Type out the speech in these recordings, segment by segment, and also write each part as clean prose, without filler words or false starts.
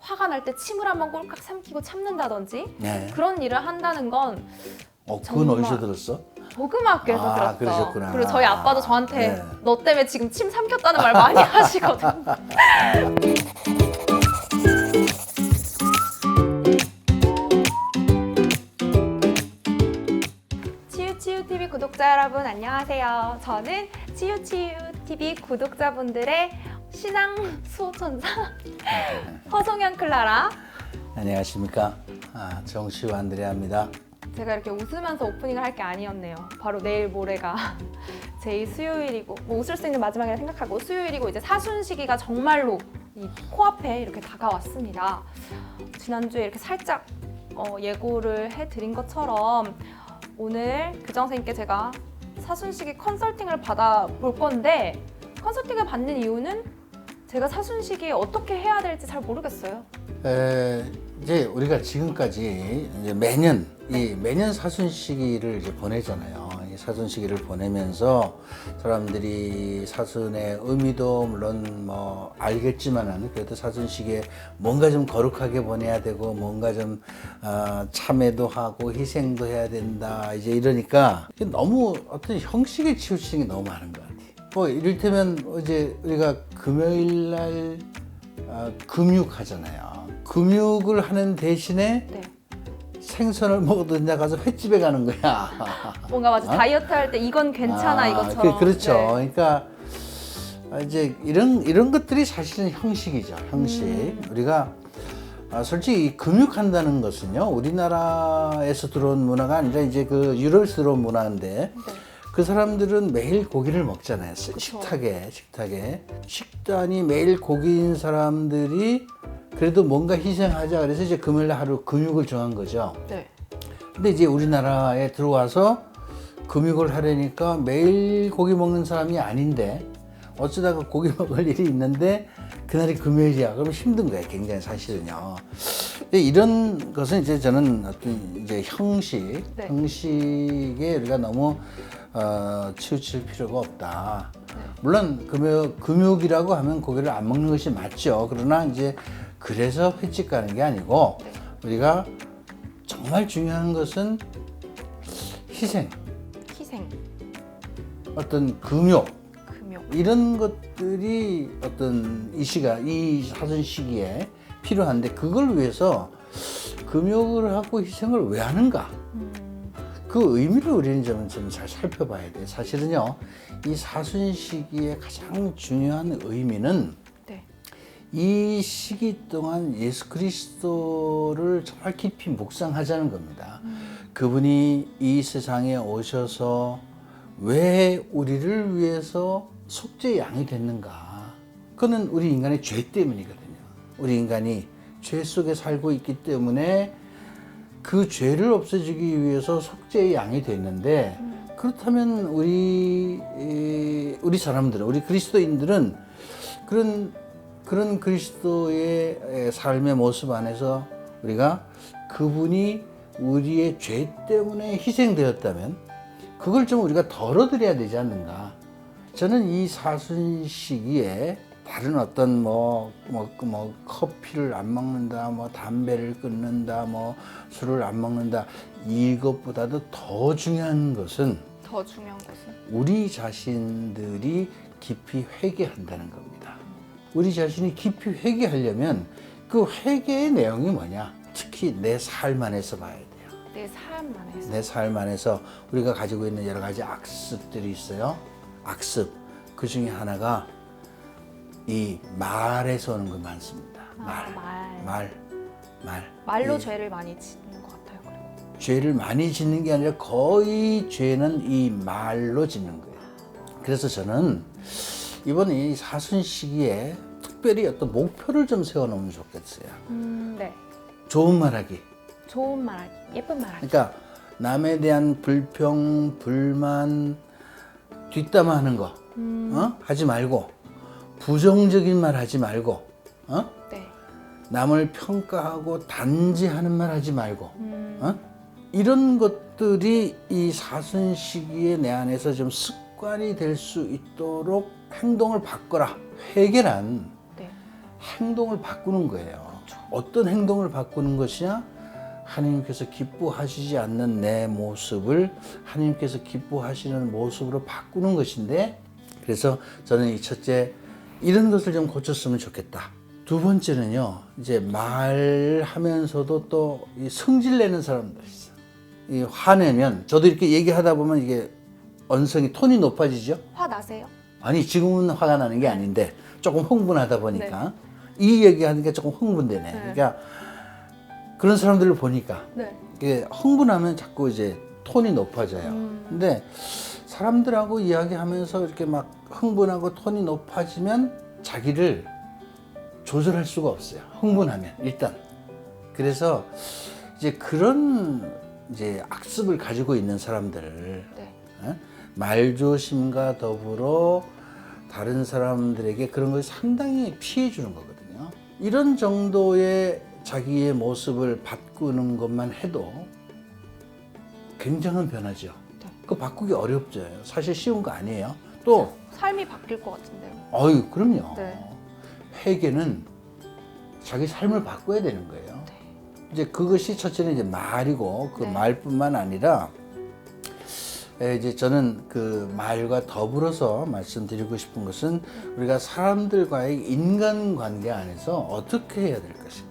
화가 날 때 침을 한번 꼴깍 삼키고 참는다든지 네. 그런 일을 한다는 건 그건 정말- 어디서 들었어? 복음학교에서 아, 들었어. 그러셨구나. 그리고 저희 아빠도 저한테 네. 너 때문에 지금 침 삼켰다는 말 많이 하시거든. 치유치유TV 구독자 여러분 안녕하세요. 저는 치유치유TV 구독자분들의 신앙 수호천사 허송현 클라라. 안녕하십니까. 정치우 안드레아입니다. 제가 이렇게 웃으면서 오프닝을 할 게 아니었네요. 바로 내일 모레가 제2 수요일이고 뭐 웃을 수 있는 마지막이라 생각하고 수요일이고 이제 사순시기가 정말로 이 코앞에 이렇게 다가왔습니다. 지난주에 이렇게 살짝 예고를 해드린 것처럼 오늘 교장선생님께 제가 사순시기 컨설팅을 받아볼 건데 컨설팅을 받는 이유는 제가 사순시기에 어떻게 해야 될지 잘 모르겠어요. 이제 우리가 지금까지 이제 매년 사순시기를 이제 보내잖아요. 이 사순시기를 보내면서 사람들이 사순의 의미도 물론 뭐 알겠지만은 그래도 사순시기에 뭔가 좀 거룩하게 보내야 되고 뭔가 좀 참회도 하고 희생도 해야 된다 이제 이러니까 너무 어떤 형식에 치우치는 게 너무 많은 것 같아요. 뭐 이를테면 어제 우리가 금요일 날 금육하잖아요. 금육을 하는 대신에 네. 생선을 먹어도 된다 가서 횟집에 가는 거야. 뭔가 맞아 다이어트 할 때 이건 괜찮아 이것처럼. 그렇죠. 네. 그러니까 이제 이런 것들이 사실은 형식이죠. 형식. 우리가 솔직히 금육한다는 것은요. 우리나라에서 들어온 문화가 아니라 이제 그 유럽에서 들어온 문화인데 네. 그 사람들은 매일 고기를 먹잖아요. 식탁에. 식단이 매일 고기인 사람들이 그래도 뭔가 희생하자 그래서 이제 금요일 날 하루 금육을 정한 거죠. 네. 근데 이제 우리나라에 들어와서 금육을 하려니까 매일 고기 먹는 사람이 아닌데 어쩌다가 고기 먹을 일이 있는데 그날이 금요일이야. 그러면 힘든 거예요. 굉장히 사실은요. 근데 이런 것은 이제 저는 어떤 이제 네. 형식에 우리가 너무 치우칠 필요가 없다. 네. 물론 금육이라고 하면 고기를 안 먹는 것이 맞죠. 그러나 이제 그래서 횟집 가는 게 아니고 네. 우리가 정말 중요한 것은 희생, 어떤 금욕 이런 것들이 어떤 이 사순 시기에 필요한데 그걸 위해서 금욕을 하고 희생을 왜 하는가? 그 의미를 우리는 좀 잘 살펴봐야 돼요. 사실은요, 이 사순 시기의 가장 중요한 의미는 네. 이 시기 동안 예수 그리스도를 정말 깊이 묵상하자는 겁니다. 그분이 이 세상에 오셔서 왜 우리를 위해서 속죄의 양이 됐는가? 그거는 우리 인간의 죄 때문이거든요. 우리 인간이 죄 속에 살고 있기 때문에 그 죄를 없애주기 위해서 속죄의 양이 됐는데 그렇다면 우리 사람들은 우리 그리스도인들은 그런 그리스도의 삶의 모습 안에서 우리가 그분이 우리의 죄 때문에 희생되었다면 그걸 좀 우리가 덜어드려야 되지 않는가. 저는 이 사순 시기에 다른 어떤 커피를 안 먹는다, 담배를 끊는다, 술을 안 먹는다 이것보다도 더 중요한 것은 우리 자신들이 깊이 회개한다는 겁니다. 우리 자신이 깊이 회개하려면 그 회개의 내용이 뭐냐? 특히 내 삶 안에서 봐야 돼요. 내 삶 안에서 우리가 가지고 있는 여러 가지 악습들이 있어요. 악습. 그 중에 하나가 이 말에서 오는 거 많습니다. 말로 죄를 많이 짓는 것 같아요. 그리고. 죄를 많이 짓는 게 아니라 거의 죄는 이 말로 짓는 거예요. 그래서 저는 이번 이 사순 시기에 특별히 어떤 목표를 좀 세워놓으면 좋겠어요. 네. 좋은 말하기. 좋은 말하기, 예쁜 말하기. 그러니까 남에 대한 불평, 불만, 뒷담화하는 거 하지 말고 부정적인 말 하지 말고 네. 남을 평가하고 단지하는 말 하지 말고 이런 것들이 이 사순 시기에 내 안에서 좀 습관이 될 수 있도록 행동을 바꿔라. 회개란 네. 행동을 바꾸는 거예요. 그렇죠. 어떤 행동을 바꾸는 것이냐? 하나님께서 기뻐하시지 않는 내 모습을 하나님께서 기뻐하시는 모습으로 바꾸는 것인데, 그래서 저는 이 첫째, 이런 것을 좀 고쳤으면 좋겠다. 두 번째는요, 이제 말하면서도 또 이 성질 내는 사람들 있어요. 이 화내면, 저도 이렇게 얘기하다 보면 이게 언성이 톤이 높아지죠? 화 나세요? 아니, 지금은 화가 나는 게 아닌데 조금 흥분하다 보니까 이 얘기하는 게 조금 흥분되네. 그러니까 그런 사람들을 보니까 이게 흥분하면 자꾸 이제 톤이 높아져요. 근데 사람들하고 이야기하면서 이렇게 막 흥분하고 톤이 높아지면 자기를 조절할 수가 없어요. 흥분하면 일단. 그래서 이제 그런 이제 악습을 가지고 있는 사람들, 말조심과 더불어 다른 사람들에게 그런 걸 상당히 피해 주는 거거든요. 이런 정도의 자기의 모습을 바꾸는 것만 해도 굉장한 변화죠. 그거 바꾸기 어렵죠. 사실 쉬운 거 아니에요. 또 삶이 바뀔 것 같은데요. 어유, 그럼요. 회개는 자기 삶을 바꿔야 되는 거예요. 이제 그것이 첫째는 이제 말이고, 그 말뿐만 아니라 이제 저는 그 말과 더불어서 말씀드리고 싶은 것은 우리가 사람들과의 인간관계 안에서 어떻게 해야 될 것인가.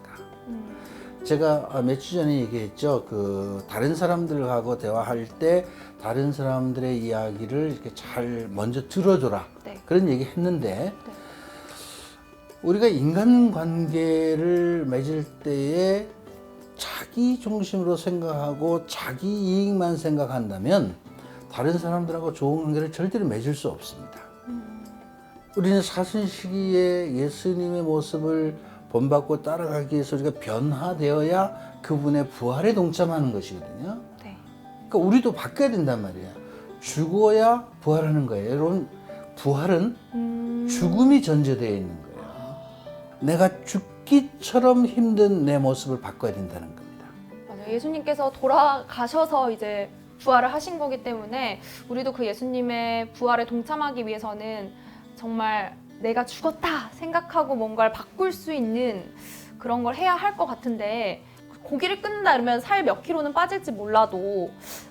제가 며칠 전에 얘기했죠. 그 다른 사람들하고 대화할 때 다른 사람들의 이야기를 이렇게 잘 먼저 들어줘라. 그런 얘기 했는데 우리가 인간관계를 맺을 때에 자기 중심으로 생각하고 자기 이익만 생각한다면 다른 사람들하고 좋은 관계를 절대로 맺을 수 없습니다. 우리는 사순 시기에 예수님의 모습을 본받고 따라가기 위해서 우리가 변화되어야 그분의 부활에 동참하는 것이거든요. 그러니까 우리도 바뀌어야 된단 말이에요. 죽어야 부활하는 거예요. 여러분, 부활은 죽음이 전제되어 있는 거예요. 내가 죽기처럼 힘든 내 모습을 바꿔야 된다는 겁니다. 맞아요. 예수님께서 돌아가셔서 이제 부활을 하신 거기 때문에 우리도 그 예수님의 부활에 동참하기 위해서는 정말 내가 죽었다 생각하고 뭔가를 바꿀 수 있는 그런 걸 해야 할 것 같은데, 고기를 끊는다 이러면 살 몇 킬로는 빠질지 몰라도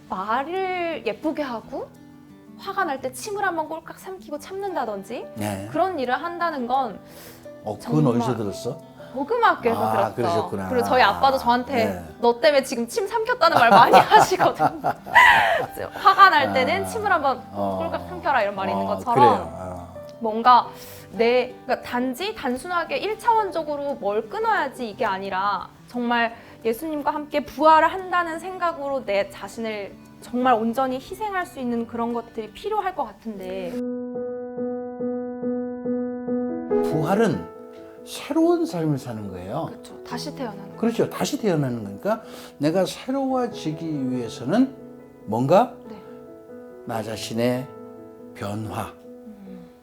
말을 예쁘게 하고 화가 날 때 침을 한번 꼴깍 삼키고 참는다든지 그런 일을 한다는 건 그건 어디서 들었어? 복음학교에서 들었어. 그러셨구나. 그리고 저희 아빠도 저한테 너 때문에 지금 침 삼켰다는 말 많이 하시거든. 화가 날 때는 침을 한번 꼴깍 삼켜라 이런 말이 있는 것처럼 뭔가 그러니까 단순하게 1차원적으로 뭘 끊어야지 이게 아니라 정말 예수님과 함께 부활을 한다는 생각으로 내 자신을 정말 온전히 희생할 수 있는 그런 것들이 필요할 것 같은데, 부활은 새로운 삶을 사는 거예요. 그렇죠. 다시 태어나는 거예요. 그렇죠. 다시 태어나는 거니까 내가 새로워지기 위해서는 뭔가 나 자신의 변화,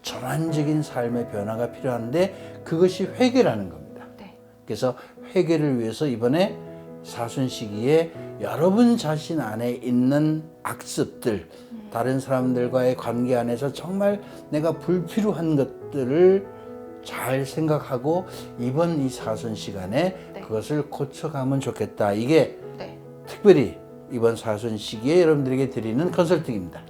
전환적인 삶의 변화가 필요한데 그것이 회개라는 겁니다. 그래서 회개를 위해서 이번에 사순 시기에 여러분 자신 안에 있는 악습들, 다른 사람들과의 관계 안에서 정말 내가 불필요한 것들을 잘 생각하고 이번 이 사순 시간에 그것을 고쳐가면 좋겠다. 이게 특별히 이번 사순 시기에 여러분들에게 드리는 컨설팅입니다.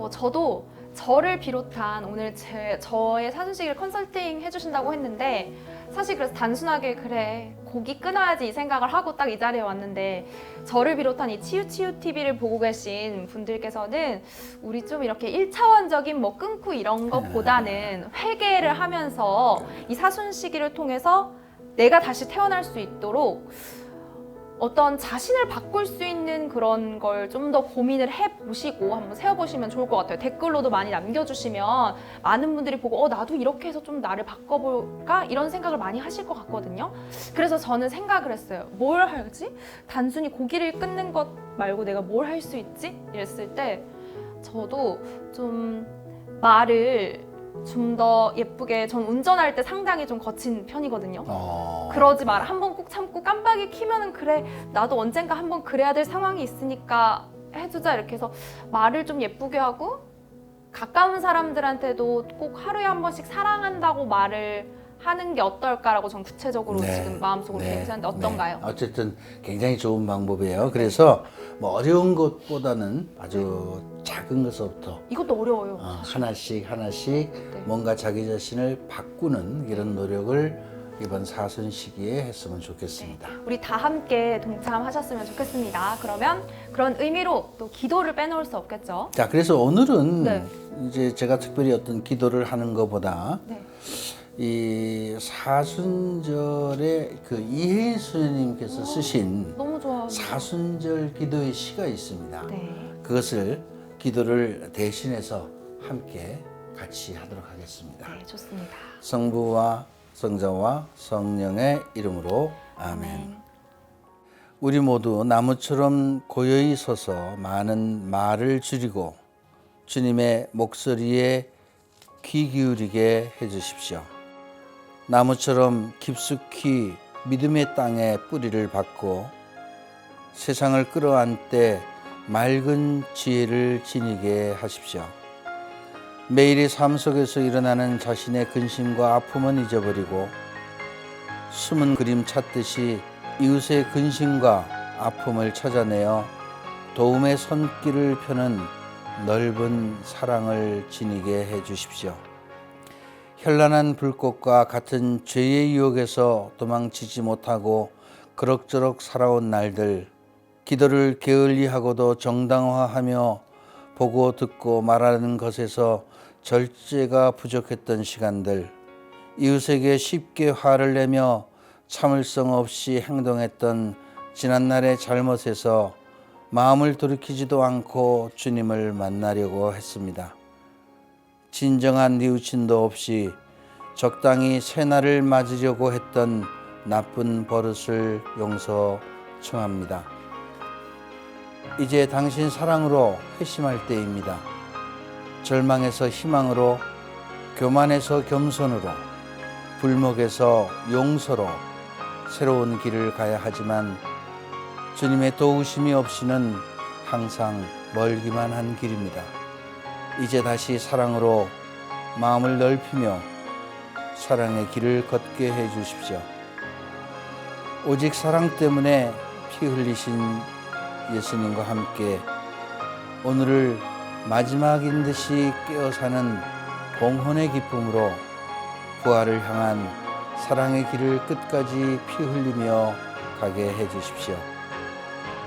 저도 저를 비롯한 오늘 저의 사순 시기를 컨설팅 해주신다고 했는데, 사실 그래서 단순하게 그래 고기 끊어야지 이 생각을 하고 딱 이 자리에 왔는데, 저를 비롯한 이 치유TV를 보고 계신 분들께서는 우리 좀 이렇게 1차원적인 뭐 끊고 이런 것보다는 회개를 하면서 이 사순 시기를 통해서 내가 다시 태어날 수 있도록 어떤 자신을 바꿀 수 있는 그런 걸 좀 더 고민을 해보시고 한번 세워보시면 좋을 것 같아요. 댓글로도 많이 남겨주시면 많은 분들이 보고 나도 이렇게 해서 좀 나를 바꿔볼까? 이런 생각을 많이 하실 것 같거든요. 그래서 저는 생각을 했어요. 뭘 하지? 단순히 고기를 끊는 것 말고 내가 뭘 할 수 있지? 이랬을 때 저도 좀 말을 좀 더 예쁘게, 전 운전할 때 상당히 좀 거친 편이거든요. 그러지 마라. 한번 꼭 참고 깜빡이 키면은 그래 나도 언젠가 한번 그래야 될 상황이 있으니까 해주자 이렇게 해서 말을 좀 예쁘게 하고, 가까운 사람들한테도 꼭 하루에 한 번씩 사랑한다고 말을 하는 게 어떨까라고 전 구체적으로 네. 지금 마음속으로 계획 세웠는데 어떤가요? 네. 어쨌든 굉장히 좋은 방법이에요. 그래서 뭐 어려운 것보다는 아주 작은 것부터 이것도 어려워요. 하나씩 네. 뭔가 자기 자신을 바꾸는 이런 노력을 이번 사순 시기에 했으면 좋겠습니다. 우리 다 함께 동참하셨으면 좋겠습니다. 그러면 그런 의미로 또 기도를 빼놓을 수 없겠죠. 자, 그래서 오늘은 네. 이제 제가 특별히 어떤 기도를 하는 것보다 네. 이 사순절에 그 이혜인 수녀님께서 쓰신 너무 좋아요. 사순절 기도의 시가 있습니다. 네. 그것을 기도를 대신해서 함께 같이 하도록 하겠습니다. 네, 좋습니다. 성부와 성자와 성령의 이름으로 아멘. 우리 모두 나무처럼 고요히 서서 많은 말을 줄이고 주님의 목소리에 귀 기울이게 해주십시오. 나무처럼 깊숙이 믿음의 땅에 뿌리를 박고 세상을 끌어안되 맑은 지혜를 지니게 하십시오. 매일의 삶 속에서 일어나는 자신의 근심과 아픔은 잊어버리고 숨은 그림 찾듯이 이웃의 근심과 아픔을 찾아내어 도움의 손길을 펴는 넓은 사랑을 지니게 해 주십시오. 현란한 불꽃과 같은 죄의 유혹에서 도망치지 못하고 그럭저럭 살아온 날들, 기도를 게을리하고도 정당화하며 보고 듣고 말하는 것에서 절제가 부족했던 시간들, 이웃에게 쉽게 화를 내며 참을성 없이 행동했던 지난날의 잘못에서 마음을 돌이키지도 않고 주님을 만나려고 했습니다. 진정한 뉘우침도 없이 적당히 새날을 맞으려고 했던 나쁜 버릇을 용서 청합니다. 이제 당신 사랑으로 회심할 때입니다. 절망에서 희망으로, 교만에서 겸손으로, 불목에서 용서로 새로운 길을 가야 하지만 주님의 도우심이 없이는 항상 멀기만 한 길입니다. 이제 다시 사랑으로 마음을 넓히며 사랑의 길을 걷게 해 주십시오. 오직 사랑 때문에 피 흘리신 예수님과 함께 오늘을 마지막인 듯이 깨어 사는 봉헌의 기쁨으로 부활을 향한 사랑의 길을 끝까지 피 흘리며 가게 해 주십시오.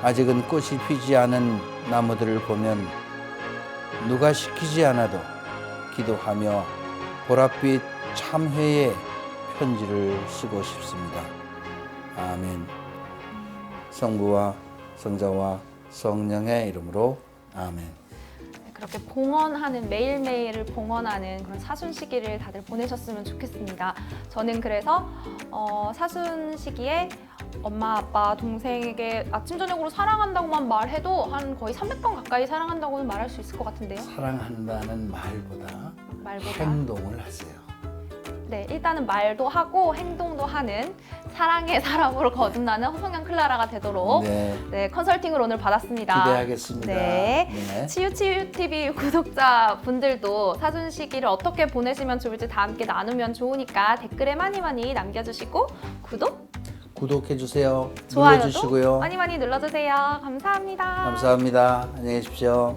아직은 꽃이 피지 않은 나무들을 보면 누가 시키지 않아도 기도하며 보랏빛 참회의 편지를 쓰고 싶습니다. 아멘. 성부와 성자와 성령의 이름으로 아멘. 그렇게 봉헌하는, 매일매일을 봉헌하는 그런 사순 시기를 다들 보내셨으면 좋겠습니다. 저는 그래서 사순 시기에 엄마, 아빠, 동생에게 아침, 저녁으로 사랑한다고만 말해도 한 거의 300번 가까이 사랑한다고는 말할 수 있을 것 같은데요. 사랑한다는 말보다 행동을 하세요. 네, 일단은 말도 하고 행동도 하는 사랑의 사람으로 거듭나는 허성양 클라라가 되도록 네, 컨설팅을 오늘 받았습니다. 기대하겠습니다. 네. 치유TV 구독자분들도 사순 시기를 어떻게 보내시면 좋을지 다 함께 나누면 좋으니까 댓글에 많이 남겨주시고 구독해주세요. 좋아요도 눌러주시고요. 많이 눌러주세요. 감사합니다. 감사합니다. 안녕히 계십시오.